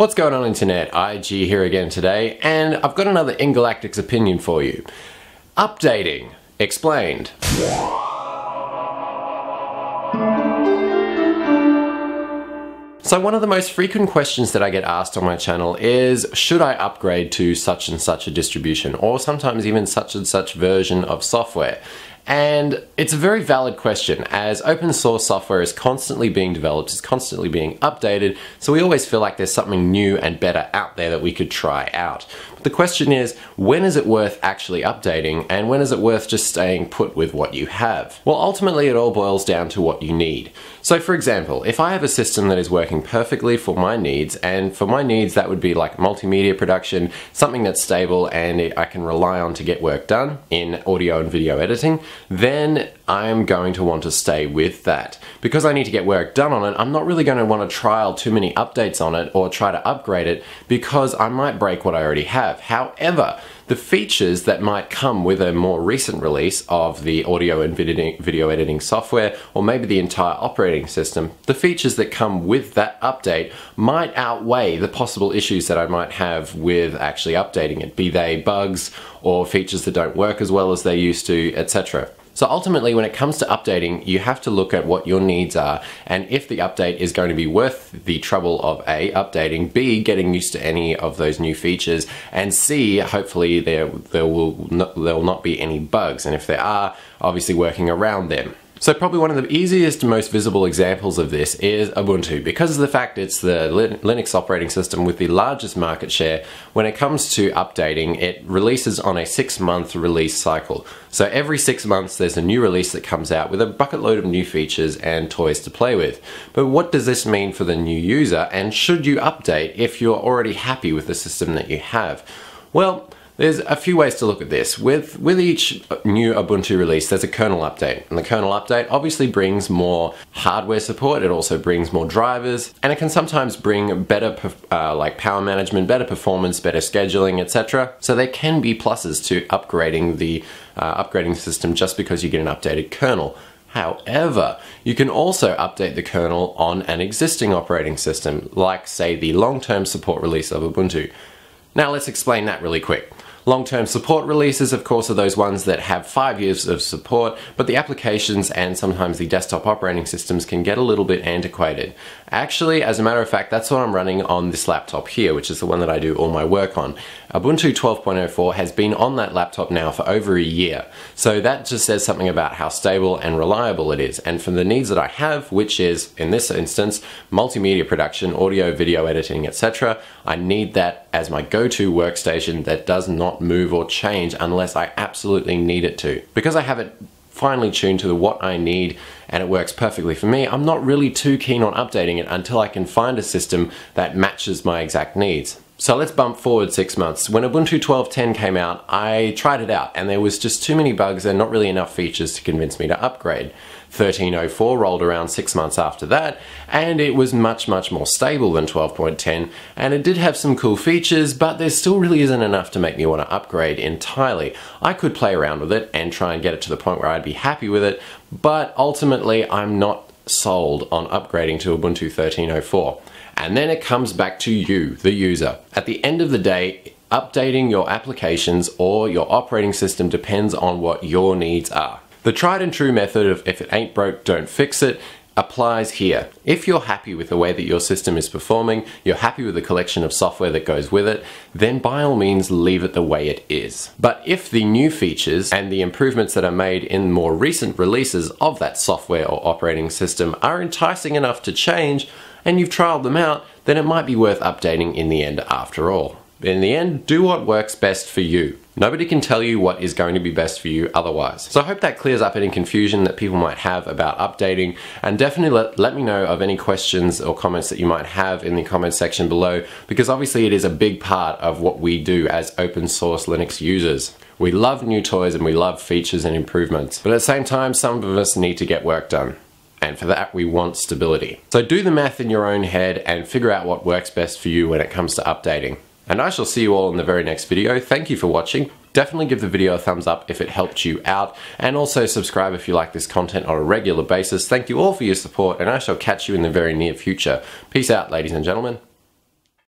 What's going on, Internet? IG here again today, and I've got another InGalactic's opinion for you. Updating. Explained. So one of the most frequent questions that I get asked on my channel is, should I upgrade to such and such a distribution, or sometimes even such and such version of software? And it's a very valid question, as open source software is constantly being developed, is constantly being updated, so we always feel like there's something new and better out there that we could try out. But the question is, when is it worth actually updating, and when is it worth just staying put with what you have? Well, ultimately it all boils down to what you need. So for example, if I have a system that is working perfectly for my needs, and for my needs that would be like multimedia production, something that's stable and I can rely on to get work done in audio and video editing, then I'm going to want to stay with that. Because I need to get work done on it, I'm not really going to want to trial too many updates on it or try to upgrade it, because I might break what I already have. However, the features that might come with a more recent release of the audio and video editing software, or maybe the entire operating system, the features that come with that update might outweigh the possible issues that I might have with actually updating it, be they bugs or features that don't work as well as they used to, etc. So ultimately, when it comes to updating, you have to look at what your needs are, and if the update is going to be worth the trouble of A, updating, B, getting used to any of those new features, and C, hopefully there will not be any bugs, and if there are, obviously working around them. So probably one of the easiest and most visible examples of this is Ubuntu, because of the fact it's the Linux operating system with the largest market share. When it comes to updating, it releases on a 6-month release cycle. So every 6 months there's a new release that comes out with a bucket load of new features and toys to play with. But what does this mean for the new user, and should you update if you're already happy with the system that you have? Well, there's a few ways to look at this. With each new Ubuntu release, there's a kernel update. And the kernel update obviously brings more hardware support, it also brings more drivers, and it can sometimes bring better like power management, better performance, better scheduling, etc. So there can be pluses to upgrading the system just because you get an updated kernel. However, you can also update the kernel on an existing operating system, like say the long-term support release of Ubuntu. Now let's explain that really quick. Long-term support releases, of course, are those ones that have 5 years of support, but the applications and sometimes the desktop operating systems can get a little bit antiquated. Actually, as a matter of fact, that's what I'm running on this laptop here, which is the one that I do all my work on. Ubuntu 12.04 has been on that laptop now for over a year, so that just says something about how stable and reliable it is. And for the needs that I have, which is, in this instance, multimedia production, audio, video editing, etc., I need that as my go-to workstation that does not move or change unless I absolutely need it to. Because I have it finely tuned to what I need and it works perfectly for me, I'm not really too keen on updating it until I can find a system that matches my exact needs. So let's bump forward 6 months. When Ubuntu 12.10 came out, I tried it out and there was just too many bugs and not really enough features to convince me to upgrade. 13.04 rolled around 6 months after that, and it was much more stable than 12.10, and it did have some cool features, but there still really isn't enough to make me want to upgrade entirely. I could play around with it and try and get it to the point where I'd be happy with it, but ultimately I'm not sold on upgrading to Ubuntu 13.04. And then it comes back to you, the user. At the end of the day, updating your applications or your operating system depends on what your needs are. The tried and true method of if it ain't broke, don't fix it applies here. If you're happy with the way that your system is performing, you're happy with the collection of software that goes with it, then by all means leave it the way it is. But if the new features and the improvements that are made in more recent releases of that software or operating system are enticing enough to change, and you've trialed them out, then it might be worth updating in the end after all. In the end, do what works best for you. Nobody can tell you what is going to be best for you otherwise. So I hope that clears up any confusion that people might have about updating, and definitely let me know of any questions or comments that you might have in the comments section below, because obviously it is a big part of what we do as open source Linux users. We love new toys and we love features and improvements, but at the same time some of us need to get work done. And for that, we want stability. So do the math in your own head and figure out what works best for you when it comes to updating. And I shall see you all in the very next video. Thank you for watching. Definitely give the video a thumbs up if it helped you out, and also subscribe if you like this content on a regular basis. Thank you all for your support, and I shall catch you in the very near future. Peace out, ladies and gentlemen.